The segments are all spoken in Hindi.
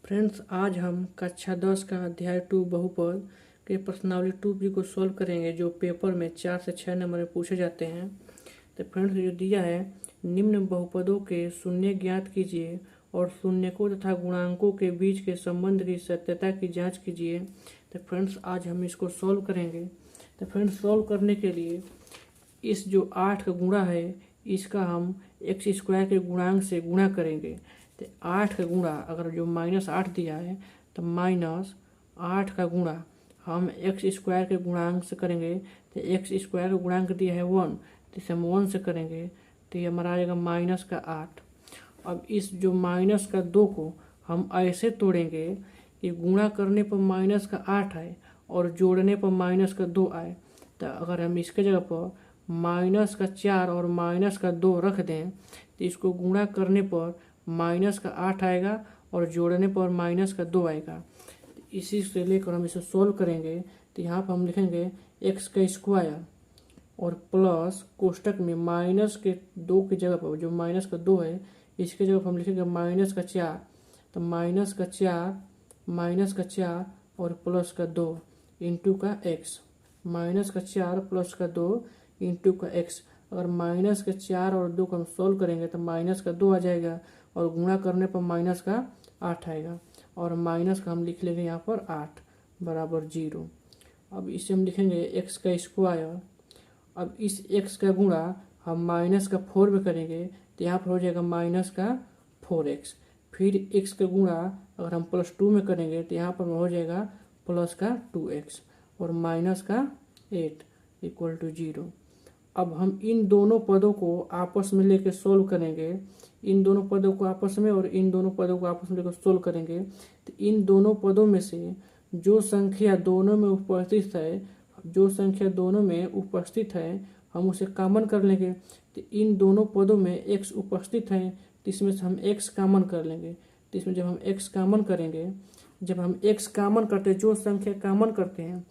फ्रेंड्स, आज हम कक्षा 10 का अध्याय 2 बहुपद के प्रश्नावली 2B को सॉल्व करेंगे, जो पेपर में 4 से 6 नंबर में पूछे जाते हैं। तो फ्रेंड्स, जो दिया है, निम्न बहुपदों के शून्य ज्ञात कीजिए और शून्यकों तथा गुणांकों के बीच के संबंध की सत्यता की जांच कीजिए। तो फ्रेंड्स, आज हम इसको सॉल्व करेंगे। तो फ्रेंड्स, सॉल्व करने के लिए इस जो 8 का गुणा है, इसका हम एक्स स्क्वायर के गुणांक से गुणा करेंगे। तो 8 का गुणा, अगर जो -8 दिया है तो -8 का गुणा हम एक्स स्क्वायर के गुणांक से करेंगे। तो एक्स स्क्वायर का गुणांक दिया है 1, तो इसे हम 1 से करेंगे तो ये हमारा आएगा -8। अब इस जो -2 को हम ऐसे तोड़ेंगे कि गुणा करने पर -8 आए और जोड़ने पर -2 आए। तो अगर हम इसके जगह पर -4 और -2 रख दें तो इसको गुणा करने पर -8 आएगा और जोड़ने पर -2 आएगा। इसी से लेकर हम इसे सोल्व करेंगे। तो यहाँ पर हम लिखेंगे एक्स का स्क्वायर और प्लस कोष्टक में -2 की जगह पर जो -2 है, इसके जगह पर हम लिखेंगे -4। तो -4 और +2 इंटू का एक्स, -4 +2 इंटू का एक्स। अगर -4 और 2 को हम सोल्व करेंगे तो -2 आ जाएगा और गुणा करने पर -8 आएगा और माइनस का हम लिख लेंगे यहाँ पर 8 बराबर 0। अब इसे हम लिखेंगे एक्स का स्क्वायर। अब इस एक्स का गुणा हम -4 में करेंगे तो यहाँ पर हो जाएगा -4x। फिर एक्स का गुणा अगर हम +2 में करेंगे तो यहाँ पर हो जाएगा +2x और -8 = 0। अब हम इन दोनों पदों को आपस में लेकर सोल्व करेंगे। इन दोनों पदों को आपस में और इन दोनों पदों को आपस में लेकर सोल्व करेंगे। तो इन दोनों पदों में से जो संख्या दोनों में उपस्थित है हम उसे कॉमन कर लेंगे। तो इन दोनों पदों में x उपस्थित है तो इसमें से हम x कॉमन कर लेंगे। तो इसमें जब हम x कॉमन करेंगे, जब हम x कॉमन करते हैं, जो संख्या कॉमन करते हैं,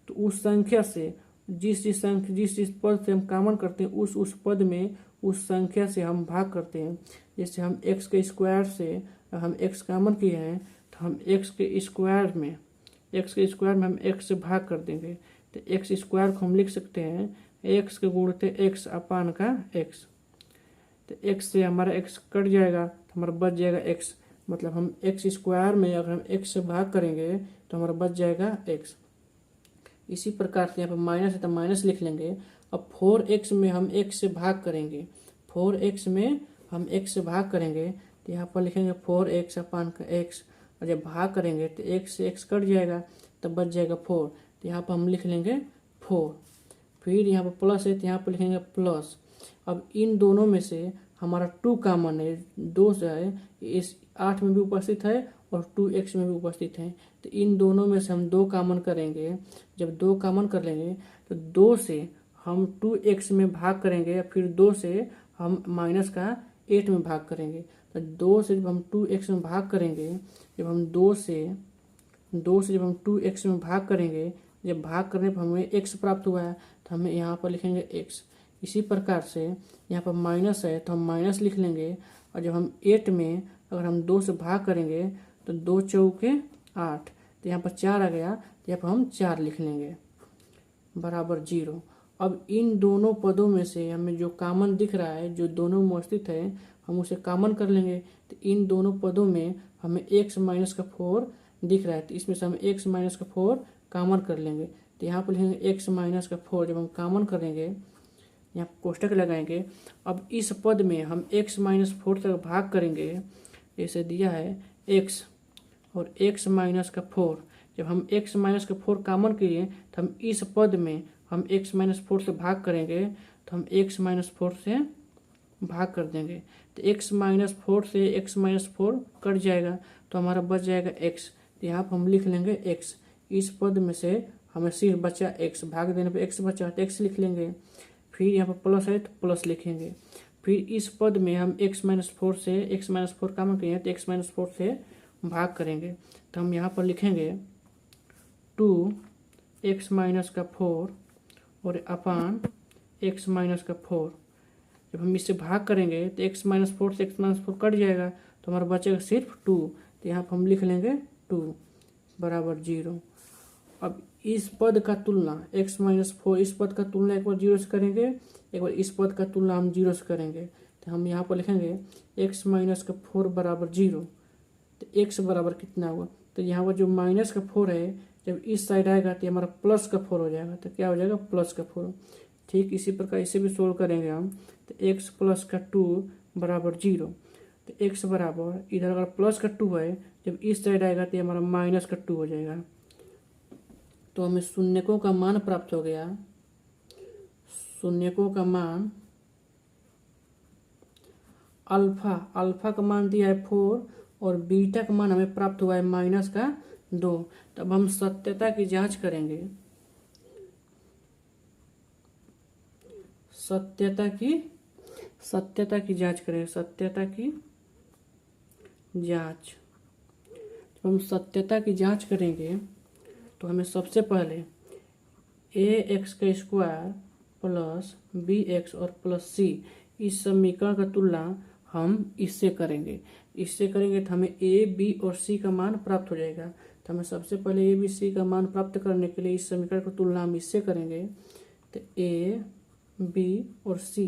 तो उस संख्या से जिस पद से हम कॉमन करते हैं उस पद में उस संख्या से हम भाग करते हैं। जैसे हम एक्स के स्क्वायर से हम एक्स कॉमन किए हैं तो हम एक्स के स्क्वायर में हम एक्स से भाग कर देंगे। तो एक्स स्क्वायर को हम लिख सकते हैं एक्स के गुणते एक्स अपान का एक्स। तो एक्स से हमारा एक्स कट जाएगा तो हमारा बच जाएगा एक्स। मतलब हम एक्स स्क्वायर में अगर हम एक्स से भाग करेंगे तो हमारा बच जाएगा एक्स। इसी प्रकार से यहाँ पर माइनस है तो माइनस लिख लेंगे। अब 4x में हम x से भाग करेंगे, 4x में हम x से भाग करेंगे तो यहाँ पर लिखेंगे 4x अपान का x। और जब भाग करेंगे तो x से x कट जाएगा तब बच जाएगा 4। तो यहाँ पर हम लिख लेंगे 4। फिर यहाँ पर प्लस है तो यहाँ पर लिखेंगे प्लस। अब इन दोनों में से हमारा 2 कॉमन है, 2 से है, इस 8 में भी उपस्थित है और 2x में भी उपस्थित है। तो इन दोनों में से हम 2 कॉमन करेंगे। जब 2 कॉमन कर लेंगे तो 2 से हम 2x में भाग करेंगे, फिर 2 से हम -8 में भाग करेंगे। तो 2 से जब हम 2x में भाग करेंगे, जब हम 2 से जब हम 2x में भाग करेंगे, जब भाग करने पर हमें x प्राप्त हुआ है तो हमें यहाँ पर लिखेंगे x। इसी प्रकार से यहाँ पर माइनस है तो हम माइनस लिख लेंगे। और जब हम 8 में अगर हम 2 से भाग करेंगे तो 2 चौके 8, तो यहाँ पर 4 आ गया तो यहाँ पर हम 4 लिख लेंगे बराबर 0। अब इन दोनों पदों में से हमें जो कॉमन दिख रहा है, जो दोनों में स्थित है, हम उसे कॉमन कर लेंगे। तो इन दोनों पदों में हमें x-4 दिख रहा है तो इसमें से हम x-4 कॉमन कर लेंगे। तो यहाँ पर लिखेंगे x-4। जब हम कॉमन करेंगे यहाँ कोष्टक लगाएंगे। अब इस पद में हम x-4 तक भाग करेंगे। जैसे दिया है x और x-4। जब हम x-4 कॉमन किए तो हम इस पद में हम x-4 से भाग करेंगे तो हम x-4 से भाग कर देंगे। तो x-4 से x-4 कट जाएगा तो हमारा बच जाएगा x। तो यहाँ पर हम लिख लेंगे x। इस पद में से हमें सिर्फ बचा x, भाग देने पर x बचा तो x लिख लेंगे। फिर यहाँ पर प्लस है तो प्लस लिखेंगे। फिर इस पद में हम x-4 से x-4 कॉमन किए तो x-4 से भाग करेंगे तो हम यहाँ पर लिखेंगे 2x-4 और अपान x-4। जब हम इससे भाग करेंगे तो x-4 से x-4 कट जाएगा तो हमारा बचेगा सिर्फ 2। तो यहाँ पर हम लिख लेंगे 2 बराबर 0। अब इस पद का तुलना x माइनस 4, इस पद का तुलना एक बार 0 से करेंगे, एक बार इस पद का तुलना हम 0 से करेंगे। तो हम यहाँ पर लिखेंगे x माइनस का 4 बराबर 0। तो x बराबर कितना हुआ, तो यहाँ पर जो माइनस का 4 है जब इस साइड आएगा तो हमारा प्लस का 4 हो जाएगा। तो क्या हो जाएगा, प्लस का 4। ठीक इसी प्रकार इसे भी सोल्व करेंगे हम। तो x प्लस का 2 बराबर 0। तो x बराबर इधर अगर प्लस का 2 है, जब इस साइड आएगा तो हमारा माइनस का 2 हो जाएगा। तो हमें शून्यकों का मान प्राप्त हो गया। शून्यकों का मान अल्फा का मान दिया है 4 और बीटा का मान हमें प्राप्त हुआ है माइनस का 2। तब हम सत्यता की जांच करेंगे। सत्यता की जांच करेंगे। सत्यता की जांच, जब हम सत्यता की जांच करेंगे तो हमें सबसे पहले ax का स्क्वायर प्लस bx और प्लस c इस समीकरण का तुलना हम इससे करेंगे। तो हमें a b और c का मान प्राप्त हो जाएगा। तो हमें सबसे पहले a b c का मान प्राप्त करने के लिए इस समीकरण का तुलना हम इससे करेंगे। तो a b और c,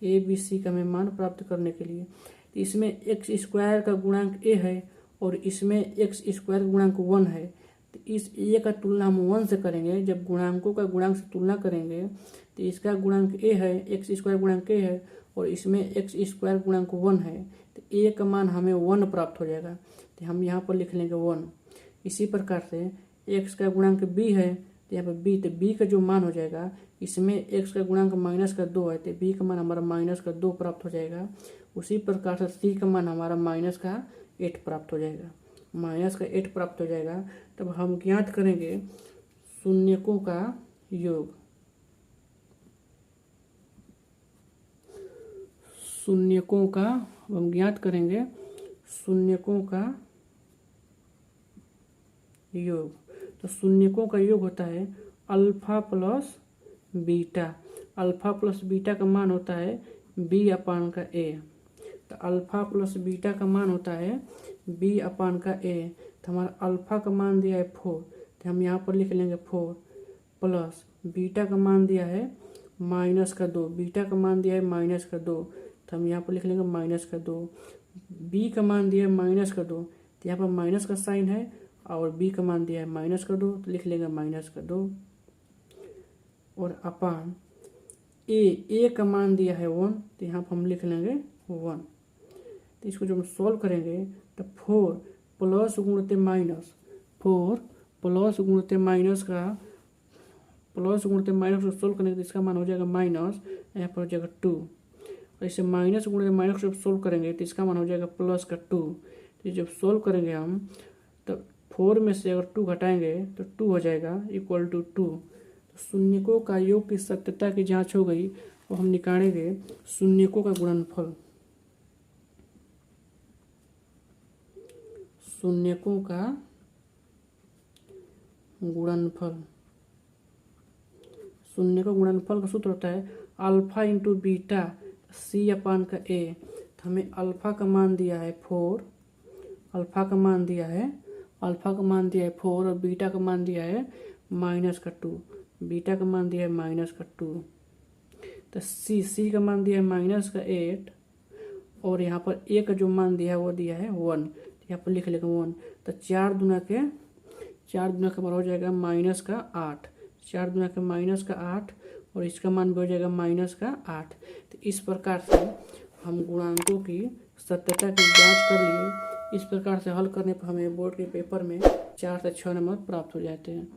a b c का हमें मान प्राप्त करने के लिए, तो इसमें एक्स स्क्वायर का गुणांक a है और इसमें एक्स स्क्वायर का गुणांक 1 है। तो इस a का तुलना हम 1 से करेंगे। जब गुणांकों का गुणांक से तुलना करेंगे तो इसका गुणांक a है, एक्स स्क्वायर गुणांक a है और इसमें एक्स स्क्वायर गुणांक 1 है। तो a का मान हमें 1 प्राप्त हो जाएगा। तो हम यहाँ पर लिख लेंगे 1। इसी प्रकार से x का गुणांक b है, तो यहाँ पर b, तो b का जो मान हो जाएगा, इसमें x का गुणांक माइनस का 2 है तो b का मान हमारा माइनस का 2 प्राप्त हो जाएगा। उसी प्रकार से c का मान हमारा माइनस का 8 प्राप्त हो जाएगा। माइनस का 8 प्राप्त हो जाएगा। तब हम ज्ञात करेंगे शून्यकों का योग। शून्यकों का हम ज्ञात करेंगे शून्यकों का योग। तो शून्यकों का योग होता है alpha plus beta. Alpha plus beta का मान होता है b अपान का a। तो अल्फा प्लस बीटा का मान होता है b अपान का a। तो हमारा अल्फा का मान दिया है 4, तो हम यहाँ पर लिख लेंगे 4 प्लस बीटा का मान दिया है माइनस का 2। बीटा का मान दिया है माइनस का 2, तो हम यहाँ पर लिख लेंगे माइनस का 2। b का मान दिया है माइनस का 2, तो यहाँ पर माइनस का साइन है और b का मान दिया है माइनस का 2, तो लिख लेंगे माइनस का 2 और अपान a का मान दिया है 1, तो यहाँ पर हम लिख लेंगे 1। तो इसको जब हम सॉल्व करेंगे तो 4 प्लस गुणित माइनस, 4 प्लस गुणित माइनस का सॉल्व करेंगे तो इसका मान हो जाएगा माइनस, यहाँ पर हो जाएगा 2। और इसे माइनस गुणित माइनस जब सॉल्व करेंगे तो इसका मान हो जाएगा प्लस का 2। तो जब सॉल्व करेंगे हम तो 4 में से अगर 2 घटाएंगे तो 2 हो जाएगा इक्वल टू 2। तो शून्यकों का योग की सत्यता की जांच हो गई और हम निकालेंगे शून्यकों का गुणनफल। शून्यकों का गुणनफल। शून्यकों का गुणनफल का सूत्र होता है अल्फा इंटू बीटा c अपान का a। तो हमें अल्फा का मान दिया है 4, अल्फा का मान दिया है 4 और बीटा का मान दिया है माइनस का 2। बीटा का मान दिया है माइनस का 2। तो c का मान दिया है माइनस का 8 और यहाँ पर a का जो मान दिया है वो दिया है 1। यहाँ पर लिख लेंगे 1। तो 4 दूना के बराबर हो जाएगा माइनस का 8। 4 दूना के माइनस का 8 और इसका मान भी हो जाएगा माइनस का 8। तो इस प्रकार से हम गुणांकों की सत्यता की जांच कर लिए। इस प्रकार से हल करने पर हमें बोर्ड के पेपर में 4 से 6 नंबर प्राप्त हो जाते हैं।